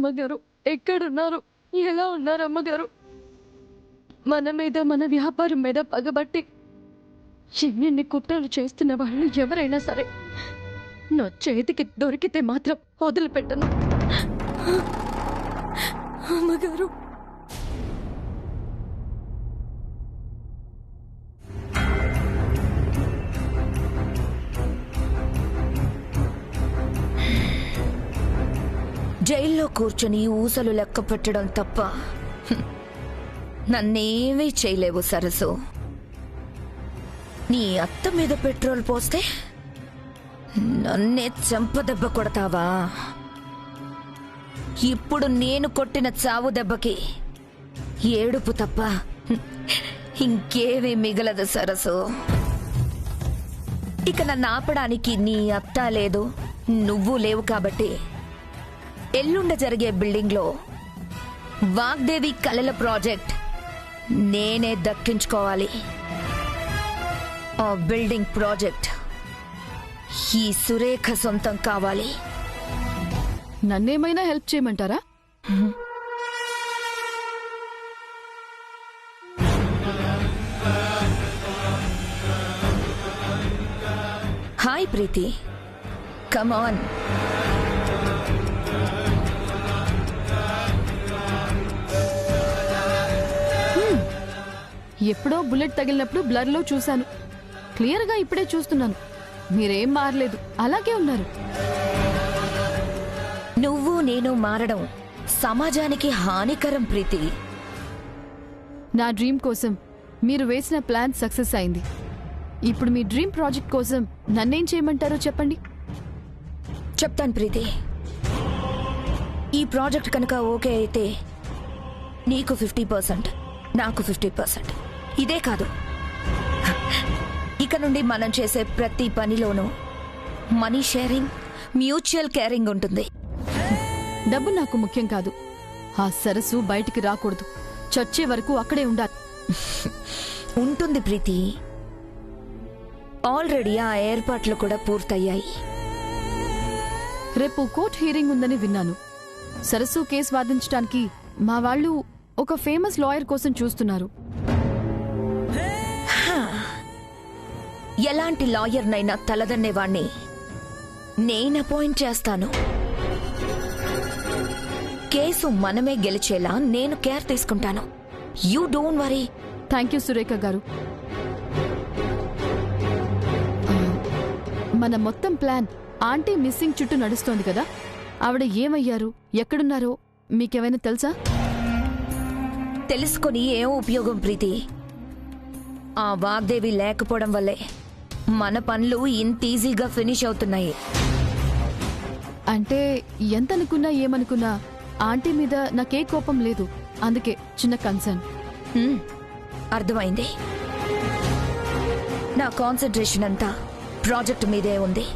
అమ్మగారు ఎక్కడున్నారు? ఎలా ఉన్నారు అమ్మగారు? మన మీద మన వ్యాపారం మీద పగబట్టి ఎన్ని కుట్రలు చేస్తున్న వాళ్ళు ఎవరైనా సరే నా చేతికి దొరికితే మాత్రం వదిలిపెట్టను. అమ్మగారు జైల్లో కూర్చొని ఊసలు లెక్క పెట్టడం తప్ప నన్నేమీ చేయలేవు సరసు. నీ అత్త మీద పెట్రోల్ పోస్తే నన్నే చెంపదెబ్బ కొడతావా? ఇప్పుడు నేను కొట్టిన చావు దెబ్బకి ఏడుపు తప్ప ఇంకేమీ మిగలదు సరసు. ఇక నన్ను ఆపడానికి నీ అత్త లేదు, నువ్వు లేవు కాబట్టి ఎల్లుండ జరిగే బిల్డింగ్లో వాగ్దేవి కళల ప్రాజెక్ట్ నేనే దక్కించుకోవాలి. ఆ బిల్డింగ్ ప్రాజెక్ట్ ఈ సురేఖ సొంతం కావాలి. నన్నేమైనా హెల్ప్ చేయమంటారా? Hi Preethi, come on. ఎప్పుడో బుల్లెట్ తగిలినప్పుడు బ్లర్లో చూశాను, క్లియర్గా ఇప్పుడే చూస్తున్నాను. మీరేం మారలేదు, అలాగే ఉన్నారు. నువ్వు నేను మారడం సమాజానికి హానికరం ప్రీతి. నా డ్రీమ్ కోసం మీరు వేసిన ప్లాన్ సక్సెస్ అయింది. ఇప్పుడు మీ డ్రీమ్ ప్రాజెక్ట్ కోసం నన్నేం చేయమంటారో చెప్పండి. చెప్తాను ప్రీతి. ఈ ప్రాజెక్ట్ కనుక ఓకే అయితే నీకు 50%, నాకు 50%. ఇదే కాదు, ఇక నుండి మనం చేసే ప్రతి పనిలోనూ మనీ షేరింగ్, మ్యూచువల్ కేరింగ్ ఉంటుంది. డబ్బు నాకు ముఖ్యం కాదు. ఆ సరస్సు బయటికి రాకూడదు, చచ్చే వరకు అక్కడే ఉండాలి. ఉంటుంది ప్రీతి. ఆల్రెడీ ఆ ఏర్పాట్లు కూడా పూర్తయ్యాయి. రేపు కోర్ట్ హీరింగ్ ఉందని విన్నాను. సరస్సు కేసు వాదించడానికి మా వాళ్ళు ఒక ఫేమస్ లాయర్ కోసం చూస్తున్నారు. ఎలాంటి లాయర్నైనా తలదన్నేవాణ్ణి నేను అపాయింట్ చేస్తాను. కేసు మనమే గెలిచేలా నేను కేర్ తీసుకుంటాను. You don't worry. Thank you Surekha గారు. మన మొత్తం ప్లాన్ ఆంటీ మిస్సింగ్ చుట్టూ నడుస్తోంది కదా, ఆవిడ ఏమయ్యారు, ఎక్కడున్నారో మీకేమైనా తెలుసా? తెలుసుకొని ఏం ఉపయోగం ప్రీతి? ఆ వాగ్దేవి లేకపోవడం వల్లే మన పనులు ఇంత ఈజీగా ఫినిష్ అవుతున్నాయి. అంటే ఎంత అనుకున్నా ఏమనుకున్నా ఆంటీ మీద నాకే కోపం లేదు, అందుకే చిన్న కన్సర్న్. అర్థమైంది. నా కాన్సంట్రేషన్ అంతా ప్రాజెక్ట్ మీదే ఉంది,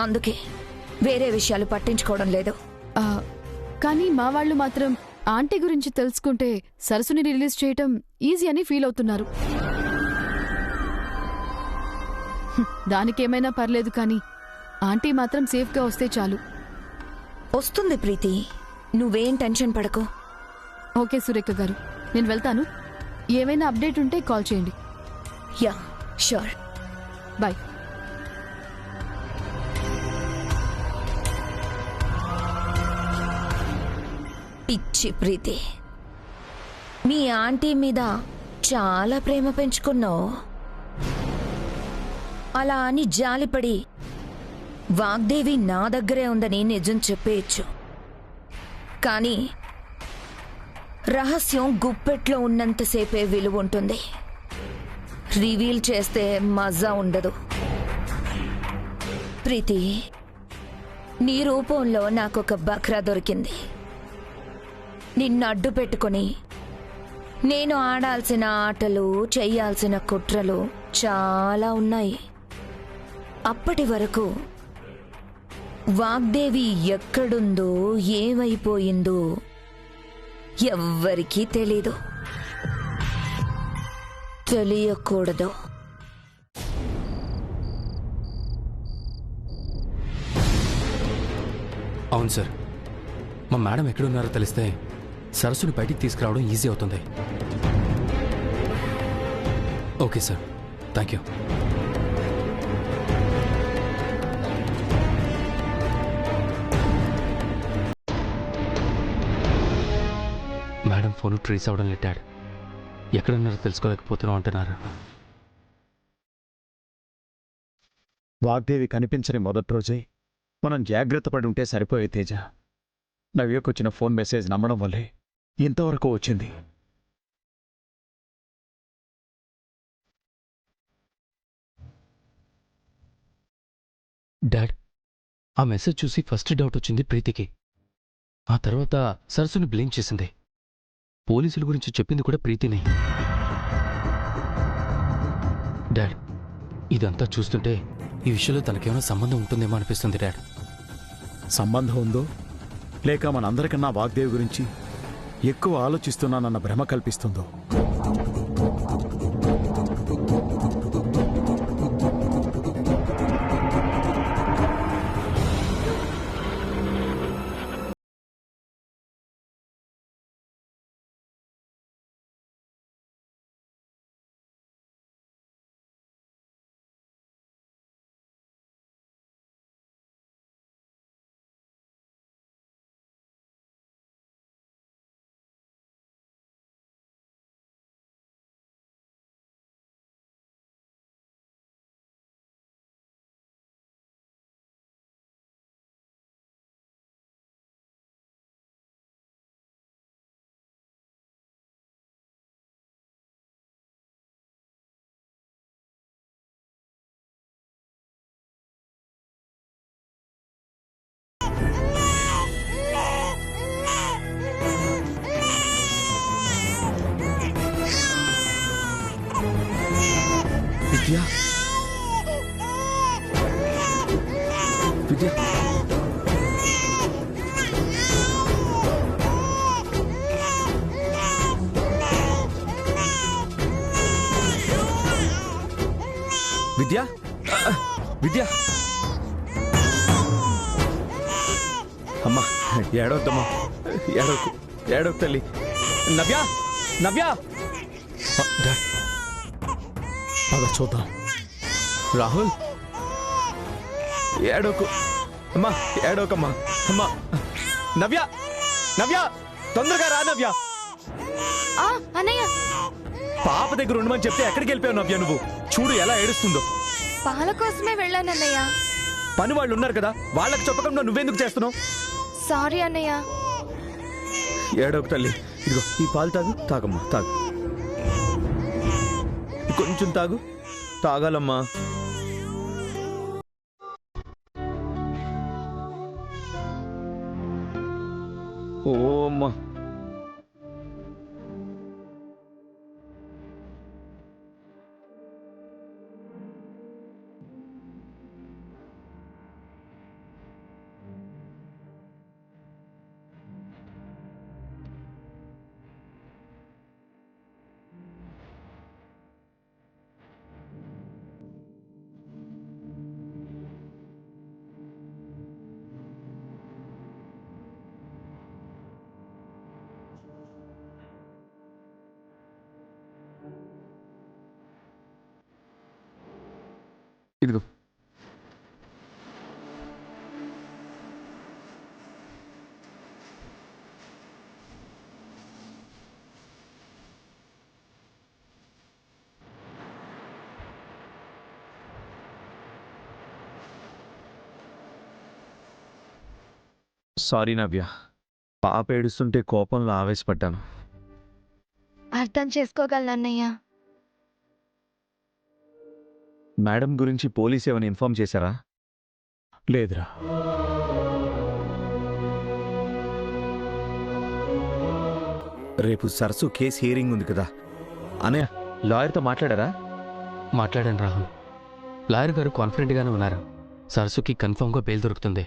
అందుకే వేరే విషయాలు పట్టించుకోవడం లేదు. కానీ మా వాళ్ళు మాత్రం ఆంటీ గురించి తెలుసుకుంటే సరస్సుని రిలీజ్ చేయటం ఈజీ అని ఫీల్ అవుతున్నారు. దానికేమైనా పర్లేదు, కానీ ఆంటీ మాత్రం సేఫ్గా వస్తే చాలు. వస్తుంది ప్రీతి, నువ్వేం టెన్షన్ పడకు. ఓకే సురేఖ గారు, నేను వెళ్తాను. ఏమైనా అప్డేట్ ఉంటే కాల్ చేయండి. Yeah sure. బాయ్. పిచ్చి ప్రీతి, మీ ఆంటీ మీద చాలా ప్రేమ పెంచుకున్నావు. అలా అని జాలిపడి వాగ్దేవి నా దగ్గరే ఉందని నిజం చెప్పేయచ్చు. కానీ రహస్యం గుప్పెట్లో ఉన్నంతసేపే విలువ ఉంటుంది, రివీల్ చేస్తే మజా ఉండదు. ప్రీతి, నీ రూపంలో నాకొక బక్రా దొరికింది. నిన్ను అడ్డు పెట్టుకుని నేను ఆడాల్సిన ఆటలు, చెయ్యాల్సిన కుట్రలు చాలా ఉన్నాయి. అప్పటి వరకు వాగ్దేవి ఎక్కడుందో, ఏమైపోయిందో ఎవ్వరికీ తెలీదు, తెలియకూడదు. అవును సార్, మా మేడం ఎక్కడున్నారో తెలిస్తే సరస్సుని బయటికి తీసుకురావడం ఈజీ అవుతుంది. Okay sir, thank you. Madam phone trace అవడం లెట్టాడు. ఎక్కడున్నారో తెలుసుకోలేకపోతున్నాం అంటున్నారు. వాగ్దేవి కనిపించని మొదటి రోజే మనం జాగ్రత్త పడి ఉంటే సరిపోయే తేజ. నవ్యకొచ్చిన ఫోన్ మెసేజ్ నమ్మడం వల్లే ఇంతవరకు వచ్చింది. డాడ్, ఆ మెసేజ్ చూసి ఫస్ట్ డౌట్ వచ్చింది ప్రీతికి. ఆ తర్వాత సరస్సుని బ్లేమ్ చేసింది. పోలీసుల గురించి చెప్పింది కూడా ప్రీతిని. డాడ్, ఇదంతా చూస్తుంటే ఈ విషయంలో తనకేమైనా సంబంధం ఉంటుందేమో అనిపిస్తుంది డాడ్. సంబంధం ఉందో లేక మనందరికన్నా వాగ్దేవి గురించి ఎక్కువ ఆలోచిస్తున్నానన్న భ్రమ కల్పిస్తుందో. విద్య, విద్య, విద్య, విద్య, అమ్మా ఏడవద్దమ్మా, ఏడవకు, ఏడవకు తల్లి. నవ్య, నవ్య, డాడ్, పద చూద్దాం. రాహుల్, ఏడోకు అమ్మా, ఏడోకమ్మా. అమ్మా, నవ్య, నవ్య, తొందరగా రా నవ్య. అన్నయ్య, పాప దగ్గర ఉండమని చెప్తే ఎక్కడికి వెళ్ళిపోయావు నవ్య? నువ్వు చూడు ఎలా ఏడుస్తుందో. పాల కోసమే వెళ్ళానన్నయ్య. పని వాళ్ళు ఉన్నారు కదా, వాళ్ళకి చెప్పకుండా నువ్వెందుకు చేస్తున్నావు? సారీ అన్నయ్య. ఏడోకు తల్లి. ఇదిగో ఈ పాలు తాగు, తాగమ్మా, తాగు. కొంచెం తాగు, తాగాలమ్మా. ఓ అమ్మా, ఇదిగో. సారీ నవ్య, పాప ఏడుస్తుంటే కోపంలో ఆవేశపడ్డాను. అర్థం చేసుకోగలను అన్నయ్య. మేడం గురించి పోలీస్ ఏమైనా ఇన్ఫార్మ్ చేశారా? లేదురా. రేపు సరస్సు కేసు హియరింగ్ ఉంది కదా, అనయ్య లాయర్తో మాట్లాడారా? మాట్లాడాను రాహుల్. లాయర్ గారు కాన్ఫిడెంట్గానే ఉన్నారు. సరస్సుకి కన్ఫర్మ్గా బెయిల్ దొరుకుతుంది.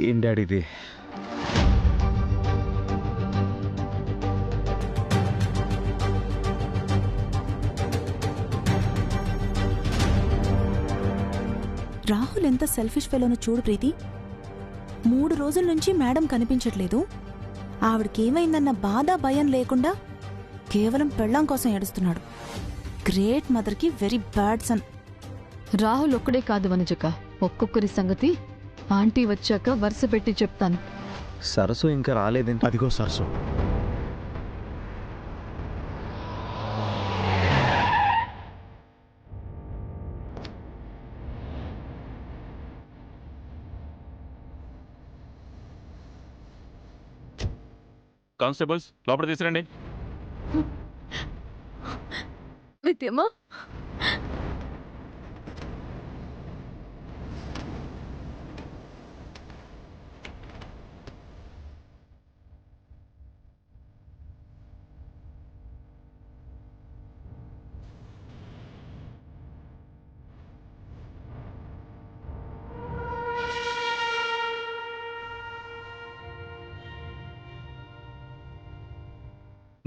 ఏం డాడీ ఇది? రాహుల్ ఎంత సెల్ఫిష్ ఫెలోనో చూడు ప్రీతి. 3 రోజుల నుంచి మేడం కనిపించట్లేదు. ఆవిడకేమైందన్న బాధ భయం లేకుండా కేవలం పెళ్ళాం కోసం ఏడుస్తున్నాడు. గ్రేట్ మదర్కి వెరీ బ్యాడ్ సన్. రాహుల్ ఒక్కడే కాదు వనజక, ఒక్కొక్కరి సంగతి ఆంటీ వచ్చాక వరుస పెట్టి చెప్తాను. సరస్సు ఇంకా రాలేదేంటి? అదిగో సరస్సు. కానిస్టేబుల్స్ లోపల తీసురండి. విద్యమ్మా,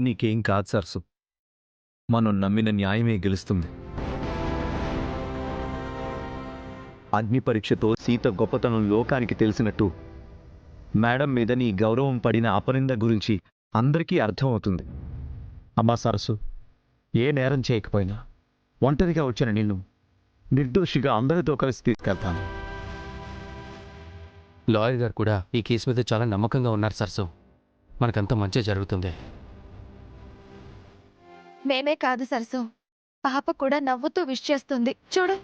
నీకేం కాదు సరస్సు. మనం నమ్మిన న్యాయమే గెలుస్తుంది. అగ్ని పరీక్షతో సీత గొప్పతనం లోకానికి తెలిసినట్టు మేడం మీద నీ గౌరవం పడిన అపనింద గురించి అందరికీ అర్థమవుతుంది. అమ్మా సరస్సు, ఏ నేరం చేయకపోయినా ఒంటరిగా వచ్చిన నిన్ను నిర్దోషిగా అందరితో కలిసి తీసుకెళ్తాను. లాయర్ గారు కూడా ఈ కేసు మీద చాలా నమ్మకంగా ఉన్నారు సరస్సు. మనకంతా మంచి జరుగుతుంది. మేమే కాదు సరసు, పాప కూడా నవ్వుతూ విష్ చేస్తుంది చూడు.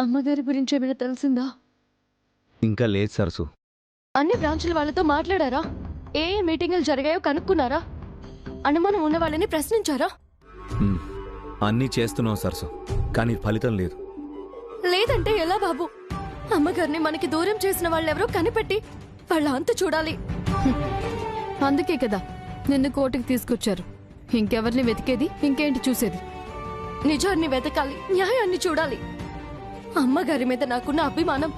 అమ్మగారి గురించి ఏమైనా తెలిసిందా? ఇంకా లేదు సరస్సు. అన్ని బ్రాంచుల వాళ్ళతో మాట్లాడారా? ఏ మీటింగులు జరిగాయో కనుక్కున్నారా? అనుమానం ఉన్న వాళ్ళని ప్రశ్నించారా? అన్నీ చేస్తున్నావు సరసు, కానీ ఫలితం లేదు. లేదంటే ఎలా బాబు? అమ్మగారిని మనకి దూరం చేసిన వాళ్ళెవరో కనిపెట్టి వాళ్ళ అంత చూడాలి. అందుకే కదా నిన్ను కోర్టుకి తీసుకొచ్చారు. ఇంకెవరిని వెతికేది, ఇంకేంటి చూసేది? నిజాన్ని వెతకాలి, న్యాయాన్ని చూడాలి. అమ్మగారి మీద నాకున్న అభిమానం,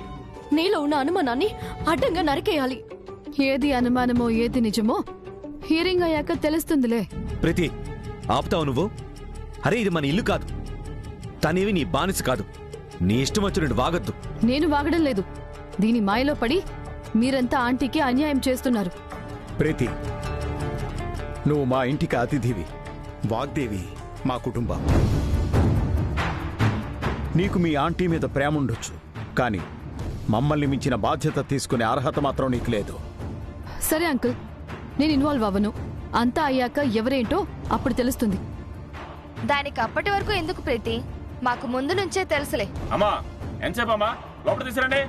నీలో ఉన్న అనుమానాన్ని అడ్డంగా నరికేయాలి. ఏది అనుమానమో ఏది నిజమో హియరింగ్ అయ్యాక తెలుస్తుందిలే. ప్రీతి, ఆపుతావు నువ్వు? అరే, ఇది మన ఇల్లు కాదు. తనేవి నీ బానిస కాదు. నీ ఇష్టం వచ్చినట్టు వాగద్దు. నేను వాగడం లేదు. దీని మాయలో పడి మీరంతా ఆంటీకి అన్యాయం చేస్తున్నారు. ప్రీతి, నువ్వు మా ఇంటికి అతిథివి. వాగ్దేవి మా కుటుంబం. నీకు మీ ఆంటీ మీద ప్రేమ ఉండొచ్చు, కానీ మమ్మల్ని మించిన బాధ్యత తీసుకునే అర్హత మాత్రం నీకు లేదు. సరే అంకుల్, నేను ఇన్వాల్వ్ అవ్వను. అంతా అయ్యాక ఎవరేంటో అప్పుడు తెలుస్తుంది. దానికి అప్పటి వరకు ఎందుకు ప్రీతి? మాకు ముందు నుంచే తెలుసులే. అమ్మా, ఎంతసేపు అమ్మా? లోపల తీసురండి.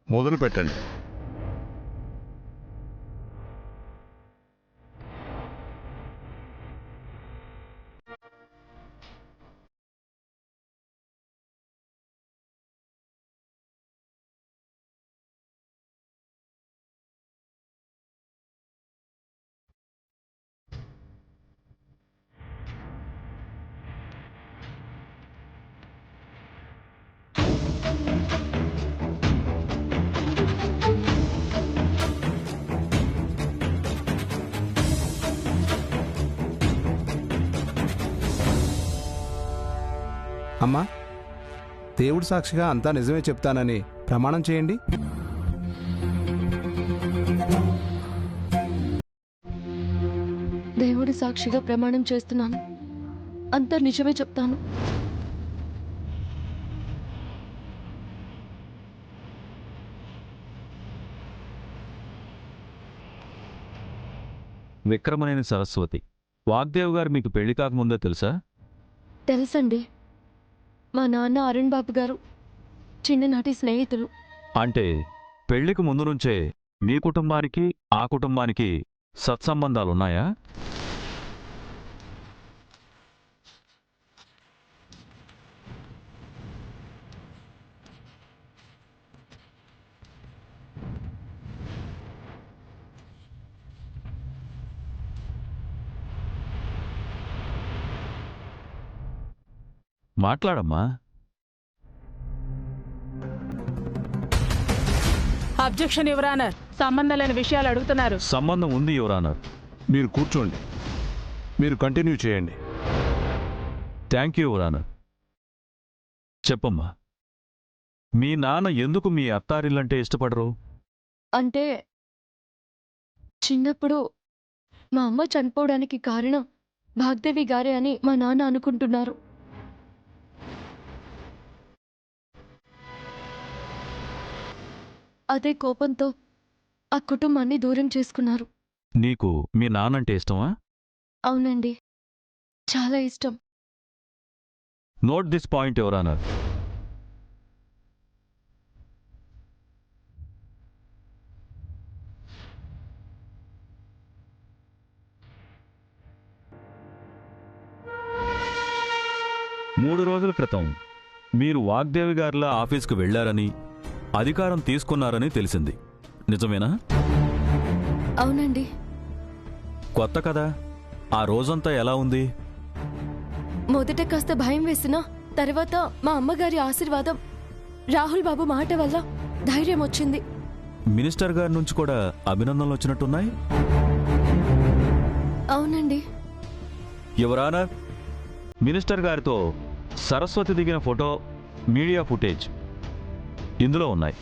మొదలు పెట్టండి. అమ్మా, దేవుడి సాక్షిగా అంతా నిజమే చెప్తానని ప్రమాణం చేయండి. దేవుడి సాక్షిగా ప్రమాణం చేస్తున్నాను, అంతా నిజమే చెప్తాను. విక్రమనేని సరస్వతి, వాగ్దేవ్ గారు మీకు పెళ్లి కాకముందే తెలుసా? తెలుసండి. మా నాన్న అరుణ్ బాబు గారు చిన్ననాటి స్నేహితులు. అంటే పెళ్లికి ముందు నుంచే మీ కుటుంబానికి ఆ కుటుంబానికి సత్సంబంధాలున్నాయా? మాట్లాడమ్మా. అబ్జెక్షన్ యువర్ ఆనర్, సంబంధం లేని విషయాలు అడుగుతున్నారు. సంబంధం ఉంది యువర్ ఆనర్. మీరు కూర్చోండి, మీరు కంటిన్యూ చేయండి. Thank you your honour. చెప్పమ్మా, మీ నాన్న ఎందుకు మీ అత్తారిల్లంటే ఇష్టపడరు? అంటే చిన్నప్పుడు మా అమ్మ చనిపోవడానికి కారణం భాగ్దేవి గారే అని మా నాన్న అనుకుంటున్నారు. అదే కోపంతో ఆ కుటుంబాన్ని దూరం చేసుకున్నారు. నీకు మీ నాన్నంటే ఇష్టమా? అవునండి, చాలా ఇష్టం. Note this point your honour. మూడు రోజుల క్రితం మీరు వాగ్దేవి గారిలా ఆఫీస్కు వెళ్లారని, అధికారం తీసుకున్నారని తెలిసింది. నిజమేనా? అవునండి. కొత్త కదా, ఆ రోజంతా ఎలా ఉంది? మొదట కాస్త భయం వేసినా తర్వాత మా అమ్మగారి ఆశీర్వాదం, రాహుల్ బాబు మాట వల్ల ధైర్యం వచ్చింది. మినిస్టర్ గారి నుంచి కూడా అభినందనలు వచ్చినట్టున్నాయి. అవునండి. యువర్ ఆనర్, మినిస్టర్ గారితో సరస్వతి దిగిన ఫోటో, మీడియా ఫుటేజ్ ఇందులో ఉన్నాయి.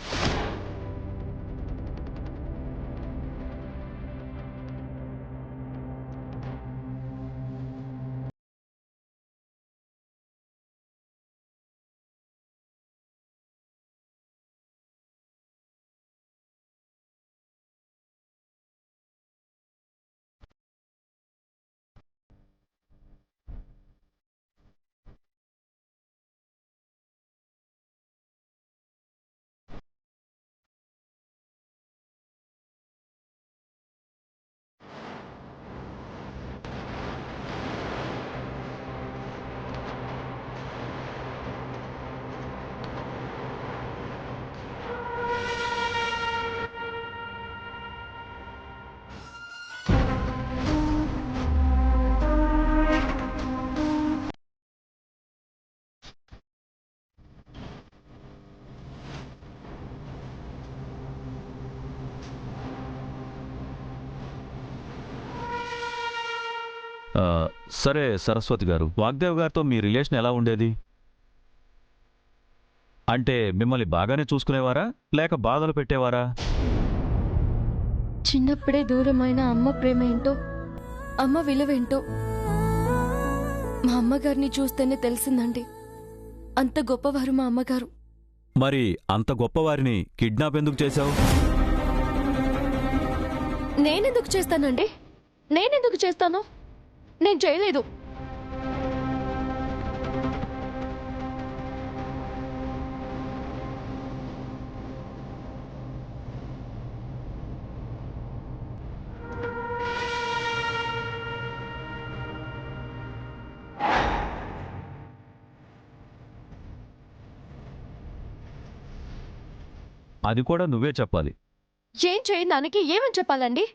సరే సరస్వతి గారు, వాగ్దేవ్ గారితో మీ రిలేషన్ ఎలా ఉండేది? అంటే మిమ్మల్ని బాగానే చూసుకునేవారా లేక బాధలు పెట్టేవారా? చిన్నప్పుడే దూరమైన అమ్మ ప్రేమ ఏంటో, అమ్మ విలువేంటో మా అమ్మగారిని చూస్తేనే తెలిసిందండి. అంత గొప్పవారు మా అమ్మగారు. మరి అంత గొప్పవారిని కిడ్నాప్ ఎందుకు చేశావు? నేనెందుకు చేస్తానండి? నేనెందుకు చేస్తాను? నేను చేయలేదు. అది కూడా నువ్వే చెప్పాలి. ఏం చేయడానికి ఏమని చెప్పాలండి?